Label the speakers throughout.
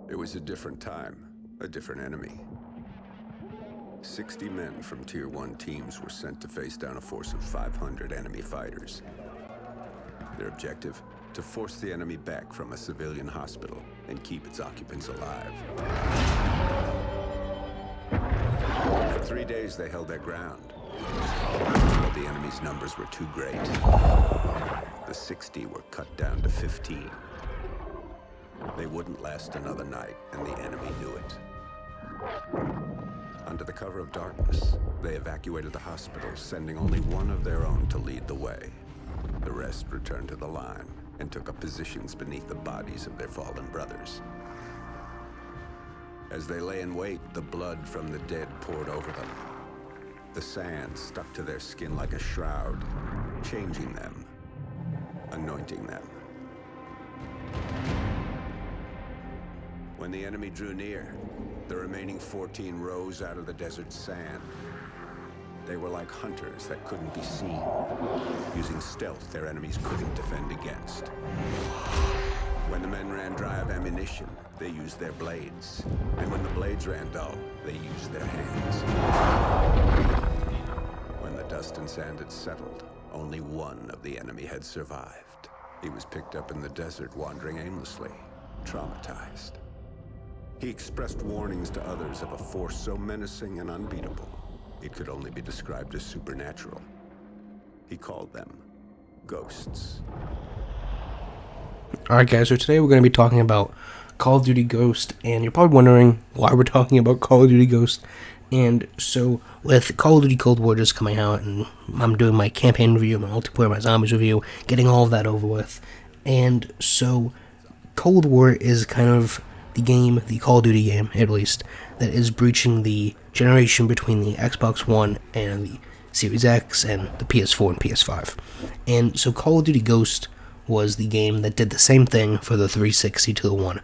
Speaker 1: It was a different time, a different enemy. 60 men from Tier 1 teams were sent to face down a force of 500 enemy fighters. Their objective? To force the enemy back from a civilian hospital and keep its occupants alive. For 3 days, they held their ground. But the enemy's numbers were too great. The 60 were cut down to 15. They wouldn't last another night, and the enemy knew it. Under the cover of darkness, they evacuated the hospital, sending only one of their own to lead the way. The rest returned to the line and took up positions beneath the bodies of their fallen brothers. As they lay in wait, the blood from the dead poured over them. The sand stuck to their skin like a shroud, changing them, anointing them. When the enemy drew near, the remaining 14 rose out of the desert sand. They were like hunters that couldn't be seen, using stealth their enemies couldn't defend against. When the men ran dry of ammunition, they used their blades. And when the blades ran dull, they used their hands. When the dust and sand had settled, only one of the enemy had survived. He was picked up in the desert, wandering aimlessly, traumatized. He expressed warnings to others of a force so menacing and unbeatable, it could only be described as supernatural. He called them ghosts.
Speaker 2: Alright guys, so today we're going to be talking about Call of Duty Ghost, and you're probably wondering why we're talking about Call of Duty Ghost. And so, with Call of Duty Cold War just coming out, and I'm doing my campaign review, my multiplayer, my zombies review, getting all of that over with. And so, Cold War is kind of the game, the Call of Duty game, at least, that is breaching the generation between the Xbox One and the Series X and the PS4 and PS5. And so Call of Duty Ghost was the game that did the same thing for the 360 to the One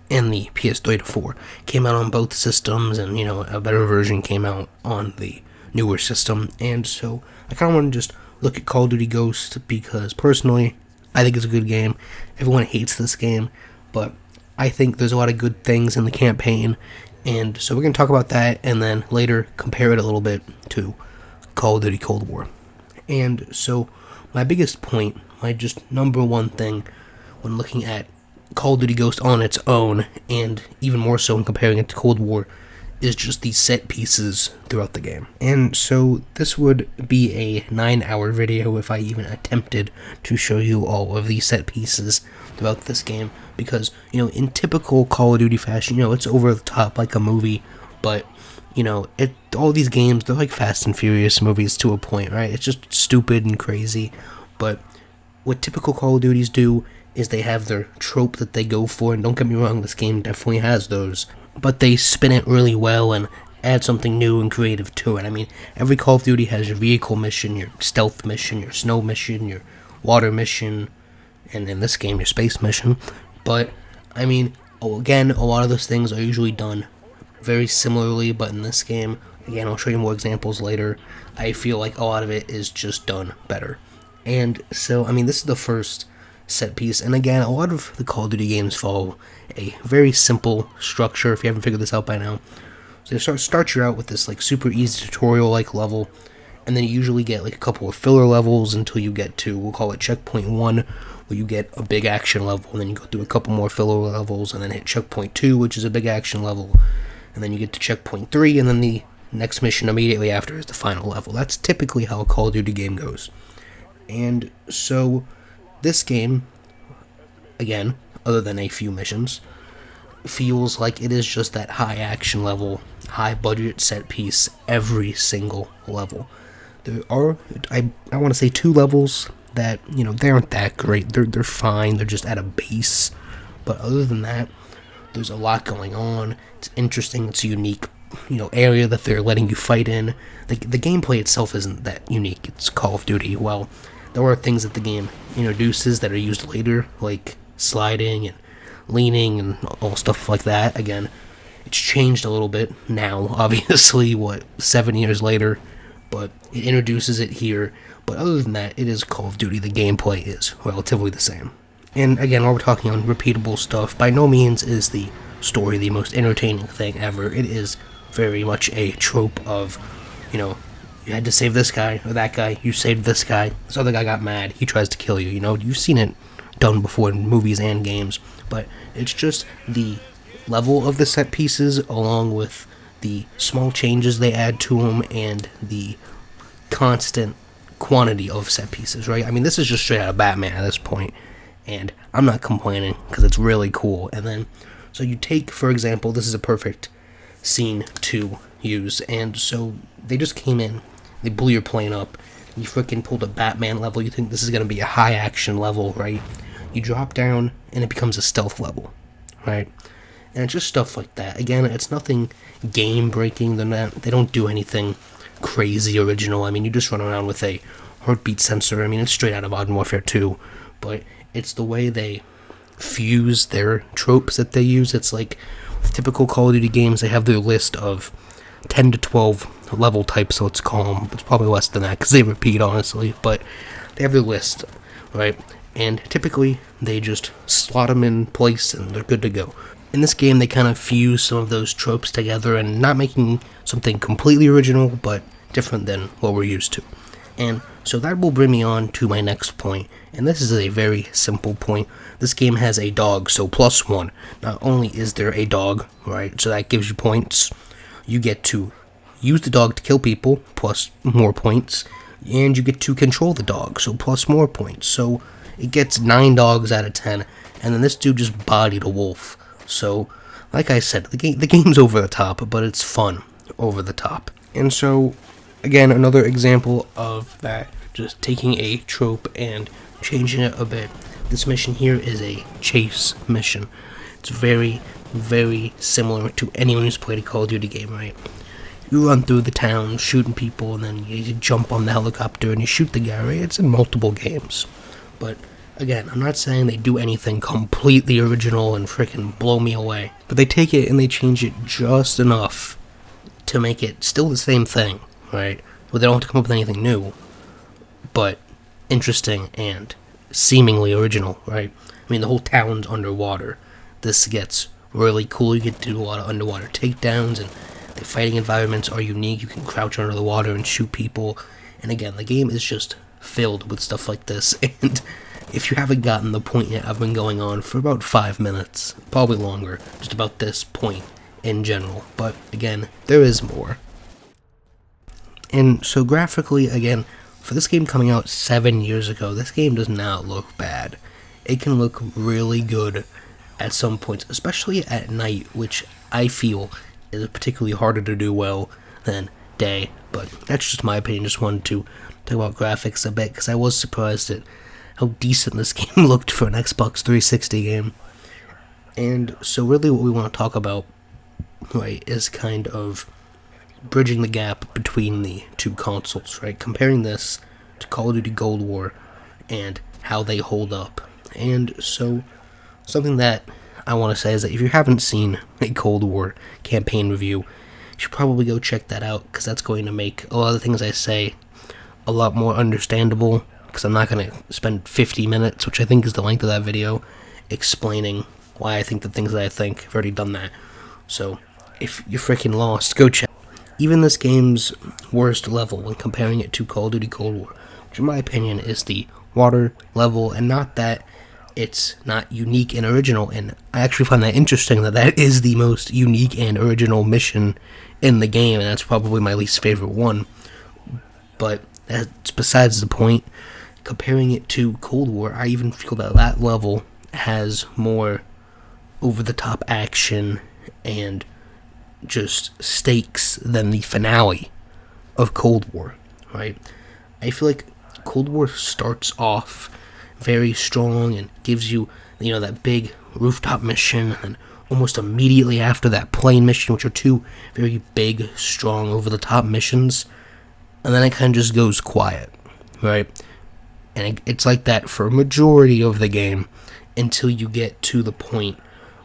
Speaker 2: and the PS3 to 4. Came out on both systems, and, you know, a better version came out on the newer system. And so I kind of want to just look at Call of Duty Ghost because, personally, I think it's a good game. Everyone hates this game, but I think there's a lot of good things in the campaign, and so we're going to talk about that, and then later compare it a little bit to Call of Duty Cold War. And so my biggest point, my just number one thing when looking at Call of Duty Ghost on its own, and even more so when comparing it to Cold War, is just the set pieces throughout the game. And so this would be a 9-hour video if I even attempted to show you all of the set pieces throughout this game, because, you know, in typical Call of Duty fashion, you know, it's over the top like a movie, but, you know, all these games, they're like Fast and Furious movies to a point, right? It's just stupid and crazy, but what typical Call of Duties do is they have their trope that they go for, and don't get me wrong, this game definitely has those, but they spin it really well and add something new and creative to it. I mean, every Call of Duty has your vehicle mission, your stealth mission, your snow mission, your water mission, and in this game, your space mission. But, I mean, again, a lot of those things are usually done very similarly, but in this game, again, I'll show you more examples later, I feel like a lot of it is just done better. And so, I mean, this is the first set piece, and again, a lot of the Call of Duty games follow a very simple structure, if you haven't figured this out by now. So they start you out with this, like, super easy tutorial-like level, and then you usually get, like, a couple of filler levels until you get to, we'll call it Checkpoint 1, where you get a big action level, and then you go through a couple more filler levels, and then hit Checkpoint 2, which is a big action level, and then you get to Checkpoint 3, and then the next mission immediately after is the final level. That's typically how a Call of Duty game goes. And so this game, again, other than a few missions, feels like it is just that high action level, high budget set piece every single level. There are, I want to say, 2 levels that, you know, they aren't that great. They're fine. They're just at a base. But other than that, there's a lot going on. It's interesting. It's a unique, you know, area that they're letting you fight in. The gameplay itself isn't that unique. It's Call of Duty. Well, there are things that the game introduces that are used later, like sliding and leaning and all stuff like that. Again, it's changed a little bit now, obviously, 7 years later, but it introduces it here. But other than that, it is Call of Duty. The gameplay is relatively the same. And again, while we're talking on repeatable stuff, by no means is the story the most entertaining thing ever. It is very much a trope of, you had to save this guy or that guy, you saved this guy, this other guy got mad, he tries to kill you. You've seen it done before in movies and games, but it's just the level of the set pieces along with the small changes they add to them and the constant quantity of set pieces, right? I mean, this is just straight out of Batman at this point, and I'm not complaining because it's really cool. And then, so you take, for example, this is a perfect scene to use, and so they just came in, they blew your plane up, you freaking pulled a Batman level, you think this is going to be a high action level, right? You drop down, and it becomes a stealth level, right? And it's just stuff like that. Again, it's nothing game-breaking. They don't do anything crazy original. I mean, you just run around with a heartbeat sensor. I mean, it's straight out of Modern Warfare 2. But it's the way they fuse their tropes that they use. It's like with typical Call of Duty games, they have their list of 10 to 12 level types, let's call them. It's probably less than that because they repeat, honestly. But they have their list, right? And typically, they just slot them in place and they're good to go. In this game, they kind of fuse some of those tropes together and not making something completely original, but different than what we're used to. And so that will bring me on to my next point, and this is a very simple point. This game has a dog, so +1. Not only is there a dog, right, so that gives you points, you get to use the dog to kill people, plus more points, and you get to control the dog, so plus more points. So it gets 9 dogs out of 10, and then this dude just bodied a wolf. So, like I said, the game's over the top, but it's fun over the top. And so, again, another example of that, just taking a trope and changing it a bit. This mission here is a chase mission. It's very, very similar to anyone who's played a Call of Duty game, right? You run through the town shooting people, and then you jump on the helicopter and you shoot the guy, right? It's in multiple games. But again, I'm not saying they do anything completely original and freaking blow me away, but they take it and they change it just enough to make it still the same thing, right? Well, they don't have to come up with anything new, but interesting and seemingly original, right? I mean, the whole town's underwater. This gets really cool. You get to do a lot of underwater takedowns, and the fighting environments are unique. You can crouch under the water and shoot people, and again, the game is just filled with stuff like this, and if you haven't gotten the point yet, I've been going on for about 5 minutes, probably longer, just about this point in general. But again, there is more. And so graphically, again, for this game coming out 7 years ago, this game does not look bad. It can look really good at some points, especially at night, which I feel is particularly harder to do well than day. But that's just my opinion. Just wanted to talk about graphics a bit, because I was surprised at how decent this game looked for an Xbox 360 game. And so really what we want to talk about, right, is kind of bridging the gap between the two consoles, right? Comparing this to Call of Duty Cold War and how they hold up. And so something that I want to say is that if you haven't seen a Cold War campaign review, you should probably go check that out, because that's going to make a lot of the things I say a lot more understandable, because I'm not going to spend 50 minutes, which I think is the length of that video, explaining why I think the things that I think. I've already done that. So, if you're freaking lost, go check. Even this game's worst level, when comparing it to Call of Duty Cold War, which in my opinion is the water level, and not that it's not unique and original, and I actually find that interesting that that is the most unique and original mission in the game, and that's probably my least favorite one. But that's besides the point. Comparing it to Cold War, I even feel that that level has more over-the-top action and just stakes than the finale of Cold War, right? I feel like Cold War starts off very strong and gives you, that big rooftop mission, and almost immediately after that plane mission, which are two very big, strong, over-the-top missions, and then it kind of just goes quiet, right? And it's like that for a majority of the game until you get to the point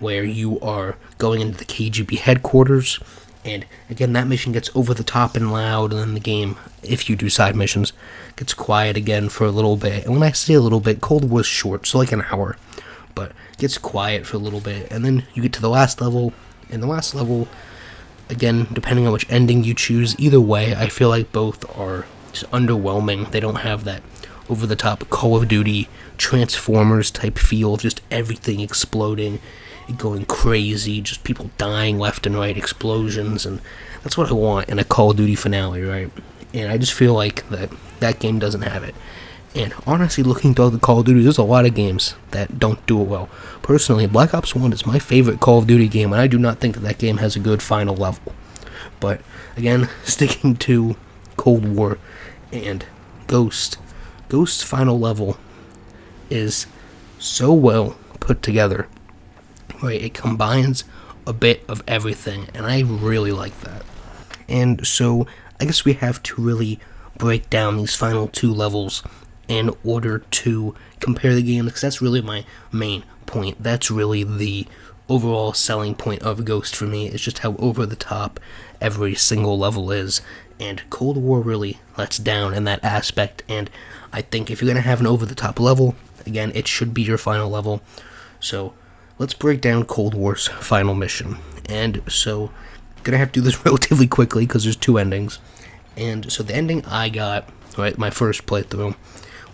Speaker 2: where you are going into the KGB headquarters. And again, that mission gets over the top and loud, and then the game, if you do side missions, gets quiet again for a little bit. And when I say a little bit, Cold War's short, so like an hour. but it gets quiet for a little bit, and then you get to the last level. In the last level, again, depending on which ending you choose, either way, I feel like both are just underwhelming. They don't have that over-the-top Call of Duty Transformers type feel of just everything exploding, going crazy, just people dying left and right, explosions, and that's what I want in a Call of Duty finale, right? And I just feel like that game doesn't have it. And honestly, looking through the Call of Duty, there's a lot of games that don't do it well. Personally, Black Ops 1 is my favorite Call of Duty game, and I do not think that game has a good final level. But, again, sticking to Cold War and Ghost's final level is so well put together. Right, it combines a bit of everything, and I really like that. And so, I guess we have to really break down these final 2 levels in order to compare the games, because that's really my main point. That's really the overall selling point of Ghost for me, is just how over the top every single level is, and Cold War really lets down in that aspect. And I think if you're going to have an over the top level, again, it should be your final level. So let's break down Cold War's final mission. And so I'm going to have to do this relatively quickly because there's 2 endings. And so the ending I got, right, my first playthrough,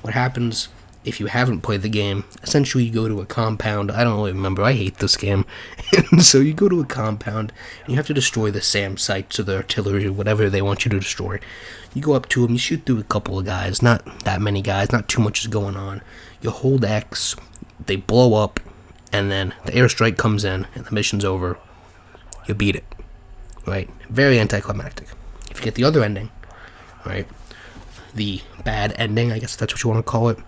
Speaker 2: what happens if you haven't played the game, essentially you go to a compound. I don't really remember, I hate this game. And so you go to a compound, and you have to destroy the SAM sites or the artillery or whatever they want you to destroy. You go up to them, you shoot through a couple of guys, not that many guys, not too much is going on. You hold X, they blow up, and then the airstrike comes in, and the mission's over. You beat it, right? Very anticlimactic. If you get the other ending, right, the bad ending, I guess that's what you want to call it,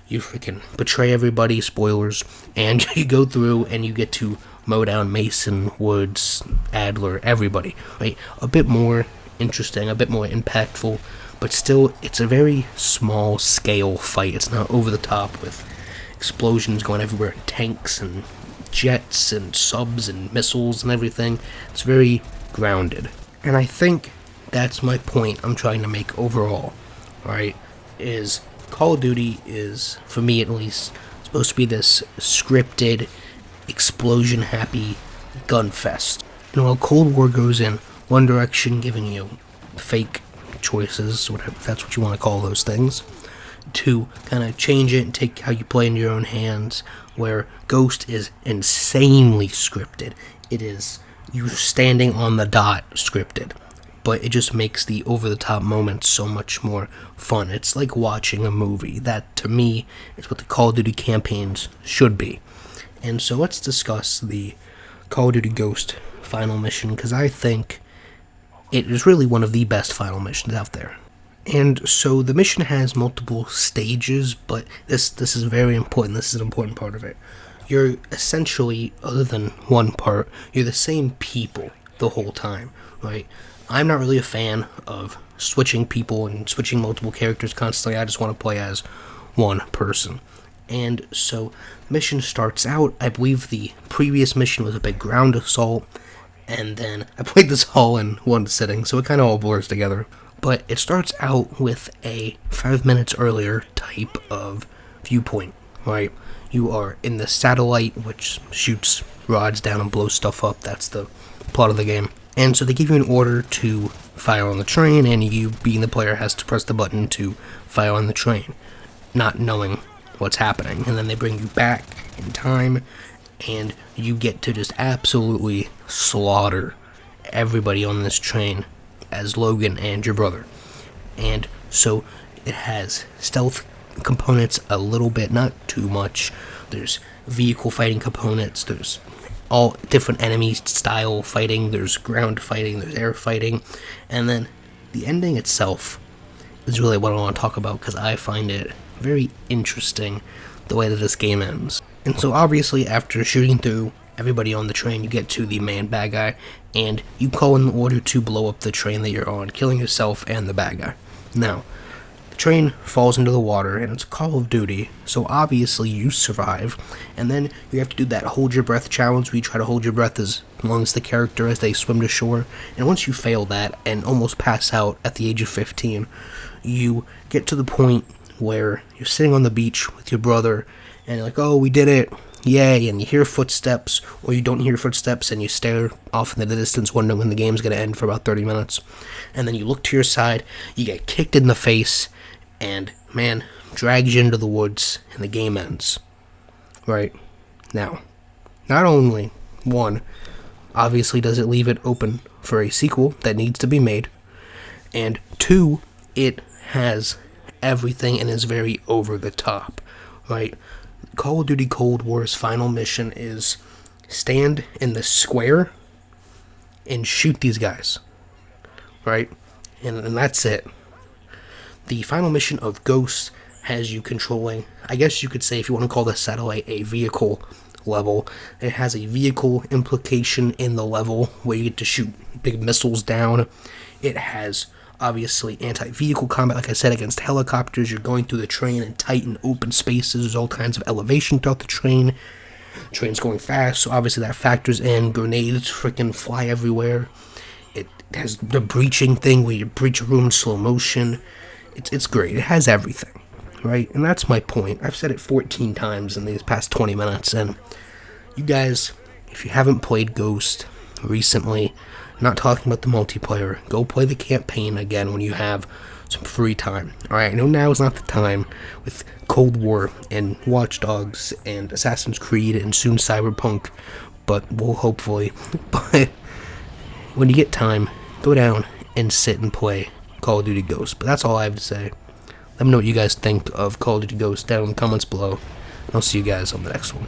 Speaker 2: you freaking betray everybody, spoilers, and you go through and you get to mow down Mason, Woods, Adler, everybody, right? A bit more interesting, a bit more impactful, but still, it's a very small scale fight. It's not over the top with explosions going everywhere, tanks and jets and subs and missiles and everything. It's very grounded. And I think that's my point I'm trying to make overall, right? Is Call of Duty is, for me at least, supposed to be this scripted, explosion-happy gunfest. You know, while Cold War goes in one direction, giving you fake choices, whatever, if that's what you want to call those things, to kind of change it and take how you play into your own hands, where Ghost is insanely scripted. It is you standing on the dot scripted. But it just makes the over-the-top moments so much more fun. It's like watching a movie. That, to me, is what the Call of Duty campaigns should be. And so let's discuss the Call of Duty Ghost final mission, because I think it is really one of the best final missions out there. And so the mission has multiple stages, but this is very important. This is an important part of it. You're essentially, other than one part, you're the same people the whole time, right? I'm not really a fan of switching people and switching multiple characters constantly. I just want to play as one person. And so the mission starts out, I believe the previous mission was a big ground assault, and then I played this all in one sitting, so it kind of all blurs together. But it starts out with a 5 minutes earlier type of viewpoint, right? You are in the satellite, which shoots rods down and blows stuff up. That's the plot of the game. And so they give you an order to fire on the train, and you, being the player, has to press the button to fire on the train, not knowing what's happening. And then they bring you back in time, and you get to just absolutely slaughter everybody on this train as Logan and your brother. And so it has stealth components a little bit, not too much. There's vehicle fighting components, there's all different enemy style fighting, there's ground fighting, there's air fighting, and then the ending itself is really what I want to talk about, because I find it very interesting the way that this game ends. And so obviously after shooting through everybody on the train, you get to the main bad guy, and you call in order to blow up the train that you're on, killing yourself and the bad guy. Now, the train falls into the water, and it's Call of Duty, so obviously you survive, and then you have to do that hold your breath challenge, where you try to hold your breath as long as the character as they swim to shore, and once you fail that, and almost pass out at the age of 15, you get to the point where you're sitting on the beach with your brother, and you're like, oh, we did it, yay, and you hear footsteps, or you don't hear footsteps, and you stare off in the distance wondering when the game's going to end for about 30 minutes. And then you look to your side, you get kicked in the face, and, man, drags you into the woods, and the game ends. Right? Now, not only, one, obviously does it leave it open for a sequel that needs to be made, and two, it has everything and is very over the top, right? Call of Duty Cold War's final mission is stand in the square and shoot these guys, right? And that's it. The final mission of Ghost has you controlling, I guess you could say, if you want to call the satellite a vehicle level, it has a vehicle implication in the level where you get to shoot big missiles down. It has obviously anti-vehicle combat, like I said, against helicopters. You're going through the train in tight and open spaces. There's all kinds of elevation throughout the train. Train's going fast, so obviously that factors in. Grenades freaking fly everywhere. It has the breaching thing where you breach a room in slow motion. It's great. It has everything, right? And that's my point. I've said it 14 times in these past 20 minutes, and you guys, if you haven't played Ghost recently, not talking about the multiplayer, go play the campaign again when you have some free time. Alright, I know now is not the time with Cold War and Watch Dogs and Assassin's Creed and soon Cyberpunk, but we'll hopefully. But when you get time, go down and sit and play Call of Duty Ghost. But that's all I have to say. Let me know what you guys think of Call of Duty Ghost down in the comments below. And I'll see you guys on the next one.